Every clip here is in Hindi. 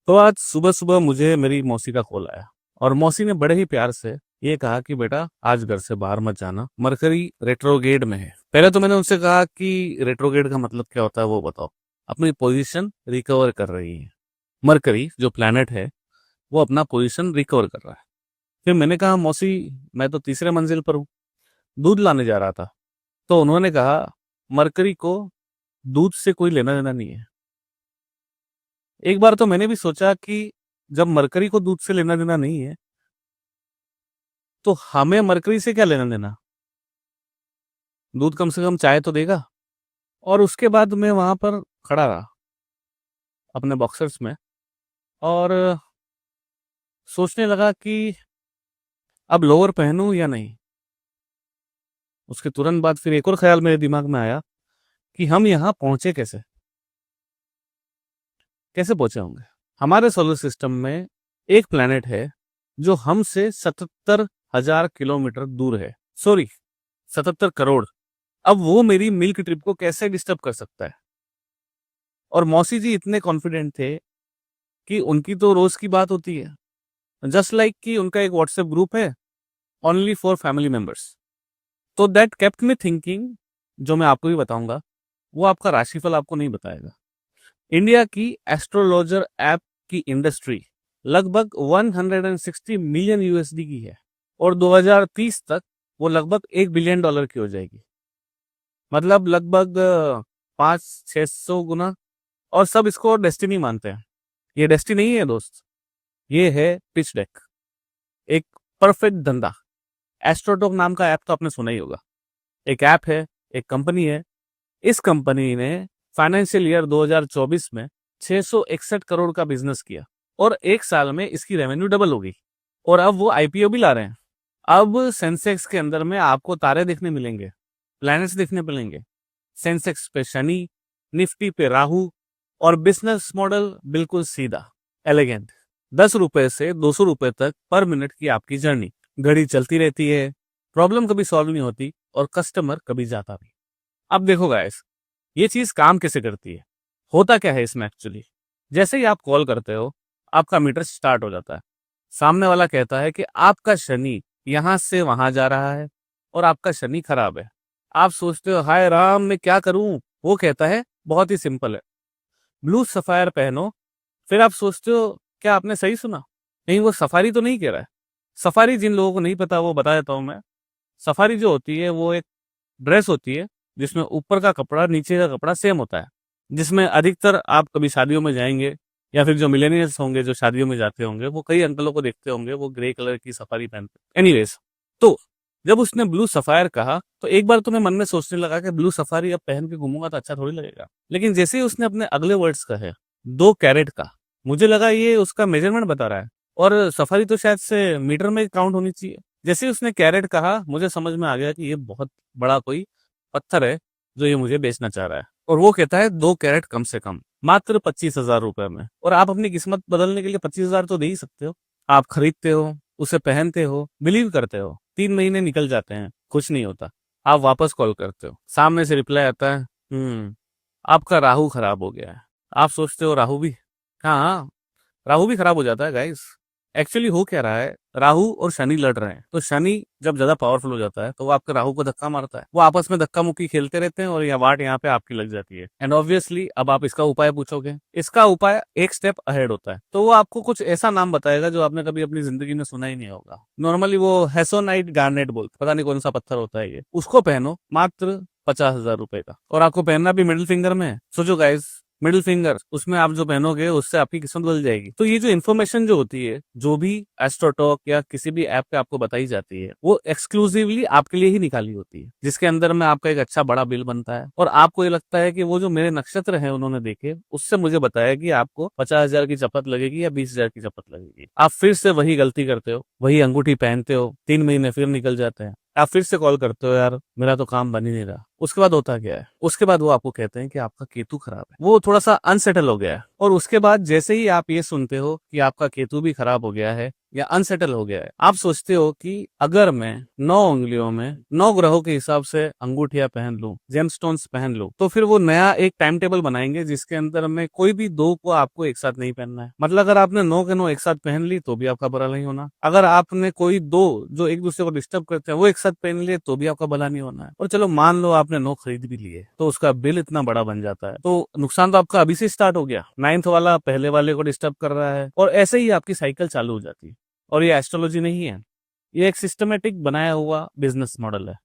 तो आज सुबह सुबह मुझे मेरी मौसी का कॉल आया और मौसी ने बड़े ही प्यार से ये कहा कि बेटा आज घर से बाहर मत जाना, मरकरी रेट्रोगेड में है। पहले तो मैंने उनसे कहा कि रेट्रोगेड का मतलब क्या होता है वो बताओ। अपनी पोजीशन रिकवर कर रही है, मरकरी जो प्लैनेट है वो अपना पोजीशन रिकवर कर रहा है। फिर मैंने कहा मौसी मैं तो तीसरे मंजिल पर हूँ, दूध लाने जा रहा था। तो उन्होंने कहा मरकरी को दूध से कोई लेना देना नहीं है। एक बार तो मैंने भी सोचा कि जब मरकरी को दूध से लेना देना नहीं है तो हमें मरकरी से क्या लेना देना। दूध कम से कम चाय तो देगा। और उसके बाद मैं वहां पर खड़ा रहा अपने बॉक्सर्स में और सोचने लगा कि अब लोअर पहनूं या नहीं। उसके तुरंत बाद फिर एक और ख्याल मेरे दिमाग में आया कि हम यहाँ पहुंचे कैसे, कैसे पहुंचे होंगे। हमारे सोलर सिस्टम में एक प्लेनेट है जो हमसे 77,000 किलोमीटर दूर है, सॉरी 77 करोड़। अब वो मेरी मिल्क ट्रिप को कैसे डिस्टर्ब कर सकता है। और मौसी जी इतने कॉन्फिडेंट थे कि उनकी तो रोज की बात होती है, जस्ट लाइक कि उनका एक व्हाट्सएप ग्रुप है ओनली फॉर फैमिली मेंबर्स। तो दैट केप्ट मी थिंकिंग, जो मैं आपको भी बताऊंगा वो आपका राशिफल आपको नहीं बताएगा। इंडिया की एस्ट्रोलॉजर ऐप की इंडस्ट्री लगभग 160 मिलियन यूएसडी की है और 2030 तक वो लगभग $1 बिलियन की हो जाएगी। मतलब लगभग 500-600 गुना। और सब इसको डेस्टिनी मानते हैं। ये डेस्टिनी नहीं है दोस्त, ये है पिच डेक, एक परफेक्ट धंधा। एस्ट्रोटॉक नाम का ऐप तो आपने सुना ही होगा। एक ऐप है, एक कंपनी है। इस कंपनी ने फाइनेंशियल ईयर 2024 में 661 करोड़ का बिजनेस किया और एक साल में इसकी रेवेन्यू डबल हो गई। और अब वो आईपीओ भी ला रहे हैं। अब सेंसेक्स के अंदर में आपको तारे देखने मिलेंगे, प्लैनेट्स देखने मिलेंगे। सेंसेक्स पे शनि, निफ्टी पे राहु और बिजनेस मॉडल बिल्कुल सीधा, एलिगेंट। ₹10 से ₹200 तक पर मिनट की आपकी जर्नी। घड़ी चलती रहती है, प्रॉब्लम कभी सॉल्व नहीं होती और कस्टमर कभी जाता भी। अब देखो गाइस, ये चीज काम कैसे करती है, होता क्या है इसमें एक्चुअली। जैसे ही आप कॉल करते हो आपका मीटर स्टार्ट हो जाता है। सामने वाला कहता है कि आपका शनि यहां से वहां जा रहा है और आपका शनि खराब है। आप सोचते हो हाय राम मैं क्या करूं। वो कहता है बहुत ही सिंपल है, ब्लू सफायर पहनो। फिर आप सोचते हो क्या आपने सही सुना, नहीं वो सफारी तो नहीं कह रहा है। सफारी जिन लोगों को नहीं पता वो बता देता हूं मैं। सफारी जो होती है वो एक ड्रेस होती है जिसमें ऊपर का कपड़ा नीचे का कपड़ा सेम होता है। जिसमें अधिकतर आप कभी शादियों में जाएंगे या फिर जो मिलेनियल्स होंगे जो शादियों में जाते होंगे वो कई अंकलों को देखते होंगे वो ग्रे कलर की सफारी पहनते। एनीवेज, तो जब उसने ब्लू सफायर कहा तो एक बार तो मैं मन में सोचने लगा कि ब्लू सफारी अब पहन के घूमूंगा तो अच्छा थोड़ी लगेगा। लेकिन जैसे ही उसने अपने अगले वर्ड्स कहे 2 कैरेट का, मुझे लगा ये उसका मेजरमेंट बता रहा है और सफारी तो शायद से मीटर में काउंट होनी चाहिए। जैसे ही उसने कैरेट कहा मुझे समझ में आ गया कि ये बहुत बड़ा कोई पत्थर है जो ये मुझे बेचना चाह रहा है। और वो कहता है 2 कैरेट कम से कम मात्र ₹25,000 में। और आप अपनी किस्मत बदलने के लिए 25,000 तो दे ही सकते हो। आप खरीदते हो, उसे पहनते हो, बिलीव करते हो, 3 महीने निकल जाते हैं, कुछ नहीं होता। आप वापस कॉल करते हो, सामने से रिप्लाई आता है आपका राहु खराब हो गया है। आप सोचते हो राहु भी, हाँ राहु भी खराब हो जाता है गाइस। एक्चुअली हो क्या रहा है, राहु और शनि लड़ रहे हैं। तो शनि जब ज्यादा पावरफुल हो जाता है तो वो आपके राहु को धक्का मारता है। वो आपस में धक्का मुक्की खेलते रहते हैं और यह वाट यहाँ पे आपकी लग जाती है। एंड ऑब्वियसली अब आप इसका उपाय पूछोगे। इसका उपाय एक स्टेप अहेड होता है। तो वो आपको कुछ ऐसा नाम बताएगा जो आपने कभी अपनी जिंदगी में सुना ही नहीं होगा। नॉर्मली वो हेसोनाइट गार्नेट बोलते, पता नहीं कौन सा पत्थर होता है ये। उसको पहनो मात्र ₹50,000 का, और आपको पहनना भी मिडिल फिंगर में है। सोचो गाइस, मिडिल फिंगर, उसमें आप जो पहनोगे उससे आपकी किस्मत बदल जाएगी। तो ये जो इन्फॉर्मेशन जो होती है, जो भी एस्ट्रोटॉक या किसी भी ऐप पे आपको बताई जाती है, वो एक्सक्लूसिवली आपके लिए ही निकाली होती है, जिसके अंदर में आपका एक अच्छा बड़ा बिल बनता है। और आपको ये लगता है कि वो जो मेरे नक्षत्र हैं उन्होंने देखे, उससे मुझे बताया कि आपको 50,000 की चपत लगेगी या 20,000 की चपत लगेगी। आप फिर से वही गलती करते हो, वही अंगूठी पहनते हो, 3 महीने फिर निकल जाते हैं। आप फिर से कॉल करते हो यार मेरा तो काम बन ही नहीं रहा। उसके बाद होता क्या है, उसके बाद वो आपको कहते हैं कि आपका केतु खराब है। वो थोड़ा सा अनसेटल हो गया है। और उसके बाद जैसे ही आप ये सुनते हो कि आपका केतु भी खराब हो गया है या अनसेटल हो गया है। आप सोचते हो कि अगर मैं 9 उंगलियों में 9 ग्रहों के हिसाब से अंगूठियां पहन लूं, जेमस्टोन्स पहन लूं, तो फिर वो नया एक टाइम टेबल बनाएंगे जिसके अंदर में कोई भी 2 को आपको एक साथ नहीं पहनना है। मतलब अगर आपने 9 के 9 एक साथ पहन ली तो भी आपका बुरा नहीं होना, अगर आपने कोई 2 जो एक दूसरे को डिस्टर्ब करते हैं वो एक साथ पहन लिए तो भी आपका भला नहीं होना है। और चलो मान लो आपने 9 खरीद भी लिए तो उसका बिल इतना बड़ा बन जाता है, तो नुकसान तो आपका अभी से स्टार्ट हो गया। 9th वाला पहले वाले को डिस्टर्ब कर रहा है और ऐसे ही आपकी साइकिल चालू हो जाती है। और ये एस्ट्रोलॉजी नहीं है, ये एक सिस्टमेटिक बनाया हुआ बिजनेस मॉडल है,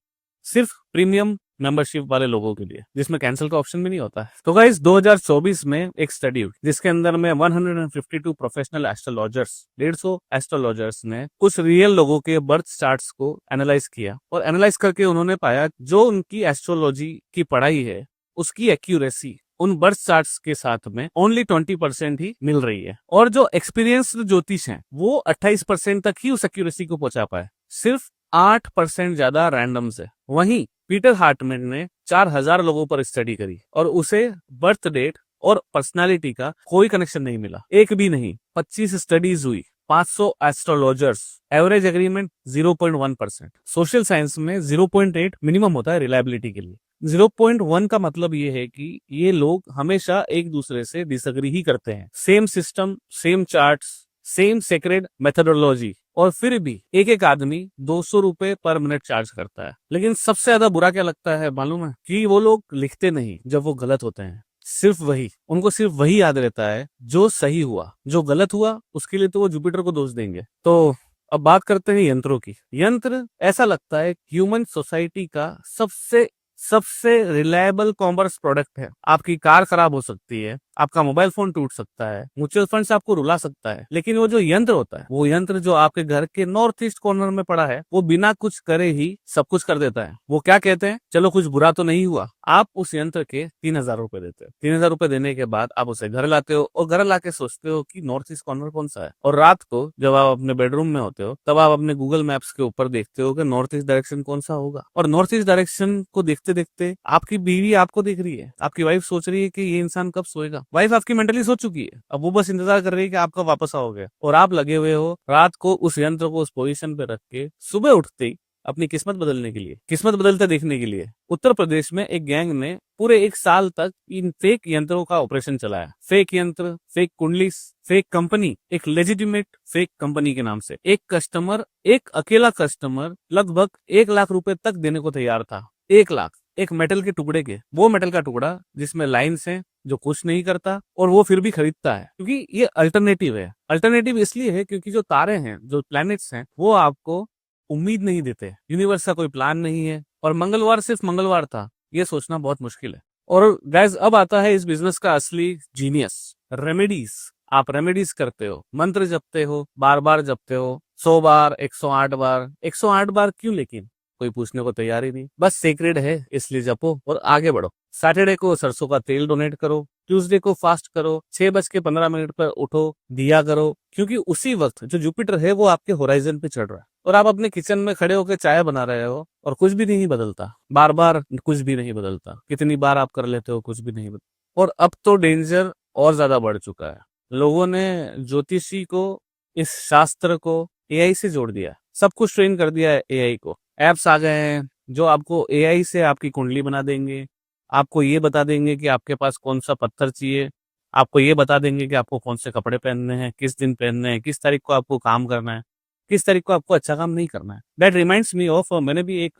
सिर्फ प्रीमियम मेंबरशिप वाले लोगों के लिए, जिसमें कैंसिल का ऑप्शन भी नहीं होता है। तो गाइस 2024 में एक स्टडी हुई जिसके अंदर में 152 प्रोफेशनल एस्ट्रोलॉजर्स, 150 एस्ट्रोलॉजर्स ने कुछ रियल लोगों के बर्थ चार्ट्स को एनालाइज किया और एनालाइज करके उन्होंने पाया जो उनकी एस्ट्रोलॉजी की पढ़ाई है उसकी एक्यूरेसी उन बर्थ चार्ट्स के साथ में ओनली 20% ही मिल रही है, और जो एक्सपीरियंस्ड ज्योतिष हैं वो 28% तक ही उस एक्यूरेसी को पहुंचा पाए, सिर्फ 8% ज्यादा रैंडम से। वहीं पीटर हार्टमैन ने 4000 लोगों पर स्टडी करी और उसे बर्थ डेट और पर्सनालिटी का कोई कनेक्शन नहीं मिला, एक भी नहीं। 25 स्टडीज हुई, 500 astrologers, average agreement 0.1%। Social science में 0.8 मिनिमम होता है रिलायबिलिटी के लिए। 0.1 का मतलब ये है कि ये लोग हमेशा एक दूसरे से डिसएग्री ही करते हैं, same system, same charts, same sacred methodology, और फिर भी एक एक आदमी 200 रुपए पर मिनट चार्ज करता है। लेकिन सबसे ज्यादा बुरा क्या लगता है मालूम है? कि वो लोग लिखते नहीं जब वो गलत होते हैं, सिर्फ वही, उनको सिर्फ वही याद रहता है जो सही हुआ, जो गलत हुआ उसके लिए तो वो जुपिटर को दोष देंगे। तो अब बात करते हैं यंत्रों की। यंत्र ऐसा लगता है ह्यूमन सोसाइटी का सबसे सबसे रिलायबल कॉमर्स प्रोडक्ट है। आपकी कार खराब हो सकती है, आपका मोबाइल फोन टूट सकता है, म्यूचुअल फंड से आपको रुला सकता है, लेकिन वो जो यंत्र होता है, वो यंत्र जो आपके घर के नॉर्थ ईस्ट कॉर्नर में पड़ा है, वो बिना कुछ करे ही सब कुछ कर देता है। वो क्या कहते हैं, चलो कुछ बुरा तो नहीं हुआ, आप उस यंत्र के 3000 रुपए देते हो। 3000 रुपए देने के बाद आप उसे घर लाते हो और घर लाके सोचते हो कि नॉर्थ ईस्ट कॉर्नर कौन सा है, और रात को जब आप अपने बेडरूम में होते हो तब आप अपने गूगल मैप्स के ऊपर देखते हो कि नॉर्थ ईस्ट डायरेक्शन कौन सा होगा, और नॉर्थ ईस्ट डायरेक्शन को देखते देखते आपकी बीवी आपको देख रही है, आपकी वाइफ सोच रही है कि ये इंसान कब सोएगा। वाइफ आपकी मेंटली सो चुकी है, अब वो बस इंतजार कर रही है कि आपका वापस आओगे, और आप लगे हुए हो रात को उस यंत्र को उस पोजीशन पे रख के सुबह उठते ही अपनी किस्मत बदलने के लिए, किस्मत बदलते देखने के लिए। उत्तर प्रदेश में एक गैंग ने पूरे 1 साल तक इन फेक यंत्रों का ऑपरेशन चलाया। फेक यंत्र, फेक कुंडली, फेक कंपनी, एक लेजिटिमेट फेक कंपनी के नाम से। एक कस्टमर, एक अकेला कस्टमर लगभग 1 लाख रुपए तक देने को तैयार था। 1 लाख, एक मेटल के टुकड़े के, वो मेटल का टुकड़ा जिसमें लाइन्स हैं, जो कुछ नहीं करता, और वो फिर भी खरीदता है क्योंकि ये अल्टरनेटिव है। अल्टरनेटिव इसलिए है क्योंकि जो तारे हैं, जो प्लैनेट्स हैं, वो आपको उम्मीद नहीं देते, यूनिवर्स का कोई प्लान नहीं है, और मंगलवार सिर्फ मंगलवार था, ये सोचना बहुत मुश्किल है। और गाइस अब आता है इस बिजनेस का असली जीनियस, रेमेडीज। आप रेमेडीज करते हो, मंत्र जपते हो, बार बार जपते हो, 100 बार, 108 बार। 108 बार क्यों? लेकिन कोई पूछने को तैयार ही नहीं, बस सेक्रेड है इसलिए जपो और आगे बढ़ो। सैटरडे को सरसों का तेल डोनेट करो, ट्यूसडे को फास्ट करो, 6:15 पर उठो, दिया करो, क्योंकि उसी वक्त जो जुपिटर है वो आपके होराइजन पे चढ़ रहा है, और आप अपने किचन में खड़े होकर चाय बना रहे हो और कुछ भी नहीं बदलता, बार बार कुछ भी नहीं बदलता। कितनी बार आप कर लेते हो, कुछ भी नहीं बदलता। और अब तो डेंजर और ज्यादा बढ़ चुका है, लोगों ने ज्योतिषी को, इस शास्त्र को एआई से जोड़ दिया, सब कुछ ट्रेन कर दिया है एआई को। एप्स आ गए हैं जो आपको एआई से आपकी कुंडली बना देंगे, आपको ये बता देंगे कि आपके पास कौन सा पत्थर चाहिए, आपको ये बता देंगे कि आपको कौन से कपड़े पहनने हैं, किस दिन पहनने हैं, किस तारीख को आपको काम करना है, किस तारीख को आपको अच्छा काम नहीं करना है। दैट रिमाइंड्स मी ऑफ, मैंने भी एक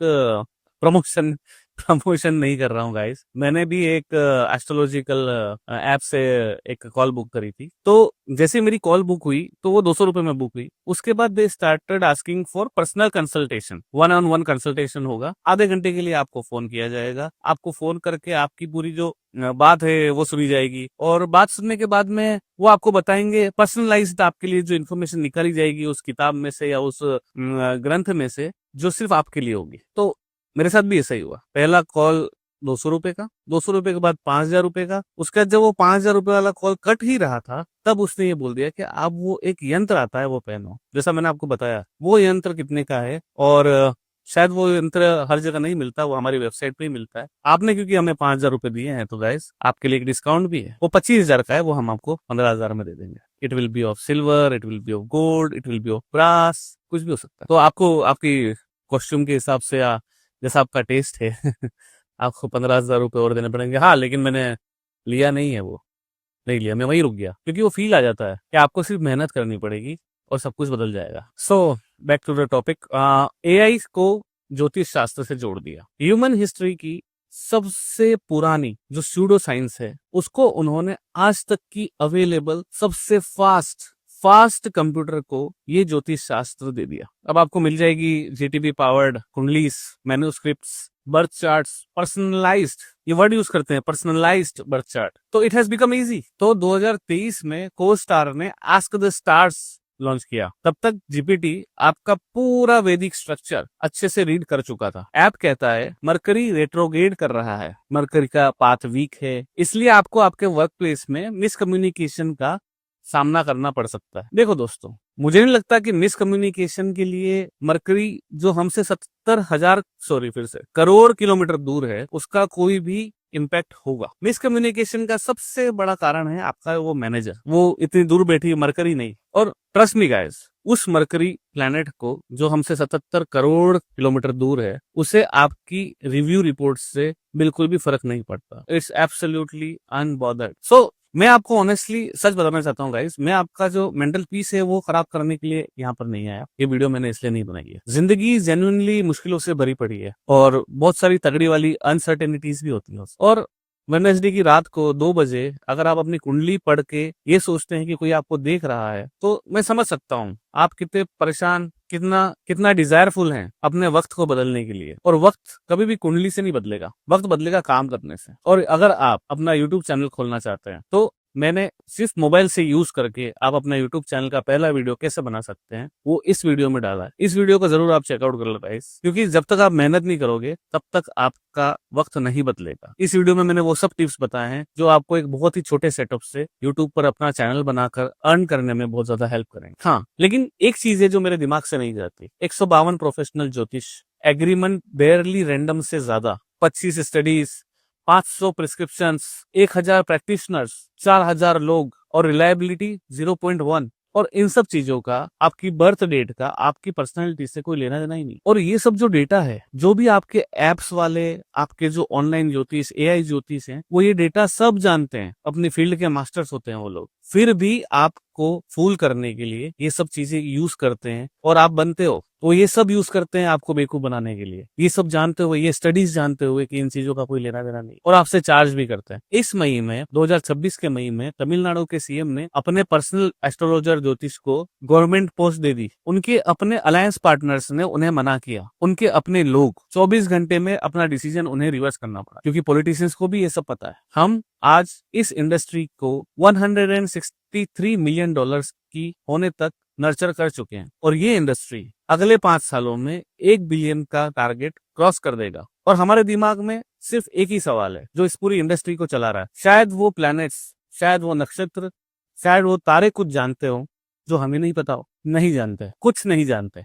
प्रमोशन प्रमोशन नहीं कर रहा हूँ गाइस, मैंने भी एक एस्ट्रोलॉजिकल ऐप से एक कॉल बुक करी थी। तो जैसे मेरी कॉल बुक हुई तो वो 200 रुपए में बुक हुई। उसके बाद they started asking for personal consultation, 1-on-1 consultation होगा, आधे घंटे के लिए आपको फोन किया जाएगा। आपको फोन करके आपकी पूरी जो बात है वो सुनी जाएगी, और बात सुनने के बाद में वो आपको बताएंगे पर्सनलाइज्ड आपके लिए जो इन्फॉर्मेशन निकाली जाएगी उस किताब में से या उस ग्रंथ में से, जो सिर्फ आपके लिए होगी। तो मेरे साथ भी ऐसा ही हुआ, पहला कॉल 200 रुपए का, 200 रुपए के बाद 5000 रुपए का। उसके बाद जब वो 5000 रुपए वाला कॉल कट ही रहा था तब उसने ये बोल दिया कि आप वो एक यंत्र आता है वो पहनो, जैसा मैंने आपको बताया। वो यंत्र कितने का है, और शायद वो यंत्र हर जगह नहीं मिलता, वो हमारी वेबसाइट पे ही मिलता है। आपने क्योंकि हमें 5000 रुपए दिए हैं तो गाइस आपके लिए एक डिस्काउंट भी है, वो 25,000 का है, वो हम आपको 15,000 में दे देंगे। It will be of silver, it will be of gold, it will be of brass, कुछ भी हो सकता है। तो आपको आपकी कॉस्ट्यूम के हिसाब से या जैसा आपका टेस्ट है आपको 15,000 रुपये और देने पड़ेंगे। हाँ, लेकिन मैंने लिया नहीं है, वो नहीं लिया, मैं वहीं रुक गया, क्योंकि वो फील आ जाता है कि आपको सिर्फ मेहनत करनी पड़ेगी और सब कुछ बदल जाएगा। So back to the topic, AI को ज्योतिष शास्त्र से जोड़ दिया। ह्यूमन हिस्ट्री की सबसे पुरानी जो स्यूडो साइंस है उसको उन्होंने आज तक की अवेलेबल सबसे फास्ट कंप्यूटर को ये ज्योतिष शास्त्र दे दिया। अब आपको मिल जाएगी जीटीबी powered kundlis, manuscripts, birth charts, personalised, ये वर्ड यूज करते हैं, पर्सनलाइज्ड बर्थ चार्ट। तो इट हैज बिकम इजी। तो 2023 में कोस्टार ने आस्क द स्टार्स लॉन्च किया। तब तक जीपीटी आपका पूरा वैदिक स्ट्रक्चर अच्छे से रीड कर चुका था। ऐप कहता है मरकरी रेट्रोग्रेड कर रहा है, मरकरी का पाथ वीक है, इसलिए आपको आपके वर्क प्लेस में मिसकम्युनिकेशन का सामना करना पड़ सकता है। देखो दोस्तों, मुझे नहीं लगता कि मिसकम्युनिकेशन के लिए मरकरी जो हमसे 70,000 करोड़ किलोमीटर दूर है उसका कोई भी इम्पैक्ट होगा। मिसकम्युनिकेशन का सबसे बड़ा कारण है आपका वो मैनेजर, वो इतनी दूर बैठी मरकरी नहीं। और ट्रस्ट मी गाइस, उस मरकरी प्लैनेट को जो हमसे 77 करोड़ किलोमीटर दूर है उसे आपकी रिव्यू रिपोर्ट से बिल्कुल भी फर्क नहीं पड़ता। It's absolutely unbothered. सो मैं आपको ऑनेस्टली सच बताना चाहता हूँ गाइस, मैं आपका जो मेंटल पीस है वो खराब करने के लिए यहाँ पर नहीं आया। ये वीडियो मैंने इसलिए नहीं बनाई है। जिंदगी जेन्युइनली मुश्किलों से भरी पड़ी है और बहुत सारी तगड़ी वाली अनसर्टेनिटीज भी होती है। और वेडनेसडे की रात को 2 बजे अगर आप अपनी कुंडली पढ़ के ये सोचते हैं कि कोई आपको देख रहा है, तो मैं समझ सकता हूँ आप कितने परेशान, कितना डिजायरफुल हैं अपने वक्त को बदलने के लिए। और वक्त कभी भी कुंडली से नहीं बदलेगा, वक्त बदलेगा काम करने से। और अगर आप अपना यूट्यूब चैनल खोलना चाहते हैं तो मैंने सिर्फ मोबाइल से यूज करके आप अपना यूट्यूब चैनल का पहला वीडियो कैसे बना सकते हैं वो इस वीडियो में डाला है। इस वीडियो को जरूर आप चेकआउट कर लो गाइस, क्योंकि जब तक आप मेहनत नहीं करोगे तब तक आपका वक्त नहीं बदलेगा। इस वीडियो में मैंने वो सब टिप्स बताए हैं जो आपको एक बहुत ही छोटे सेटअप से यूट्यूब पर अपना चैनल बनाकर अर्न करने में बहुत ज्यादा हेल्प करेंगे। हाँ, लेकिन एक चीज है जो मेरे दिमाग से नहीं जाती। 152 प्रोफेशनल ज्योतिष, एग्रीमेंट बेयरली रैंडम से ज्यादा, 25 स्टडीज, 500 प्रिस्क्रिप्शंस, 1000 प्रैक्टिशनर्स, 4000 लोग और रिलायबिलिटी 0.1। और इन सब चीजों का, आपकी बर्थ डेट का, आपकी पर्सनैलिटी से कोई लेना देना ही नहीं। और ये सब जो डेटा है, जो भी आपके एप्स वाले, आपके जो ऑनलाइन ज्योतिष, एआई ज्योतिष हैं, वो ये डेटा सब जानते हैं। अपनी फील्ड के मास्टर्स होते हैं वो लोग, फिर भी आपको फूल करने के लिए ये सब चीजें यूज करते हैं। और आप बनते हो तो ये सब यूज करते हैं आपको बेवकूफ बनाने के लिए। ये सब जानते हुए, ये स्टडीज जानते हुए कि इन चीजों का कोई लेना देना नहीं, और आपसे चार्ज भी करते हैं। इस मई में, 2026 के मई में, तमिलनाडु के सीएम ने अपने पर्सनल एस्ट्रोलॉजर ज्योतिष को गवर्नमेंट पोस्ट दे दी। उनके अपने अलायंस पार्टनर्स ने उन्हें मना किया। उनके अपने लोग 24 घंटे में अपना डिसीजन उन्हें रिवर्स करना पड़ा, क्योंकि पॉलिटिशियंस को भी ये सब पता है। हम आज इस इंडस्ट्री को 163 मिलियन डॉलर्स की होने तक नर्चर कर चुके हैं, और ये इंडस्ट्री अगले 5 सालों में 1 बिलियन का टारगेट क्रॉस कर देगा। और हमारे दिमाग में सिर्फ एक ही सवाल है जो इस पूरी इंडस्ट्री को चला रहा है। शायद वो प्लैनेट्स, शायद वो नक्षत्र, शायद वो तारे कुछ जानते हो जो हमें नहीं पता हो। नहीं जानते, कुछ नहीं जानते।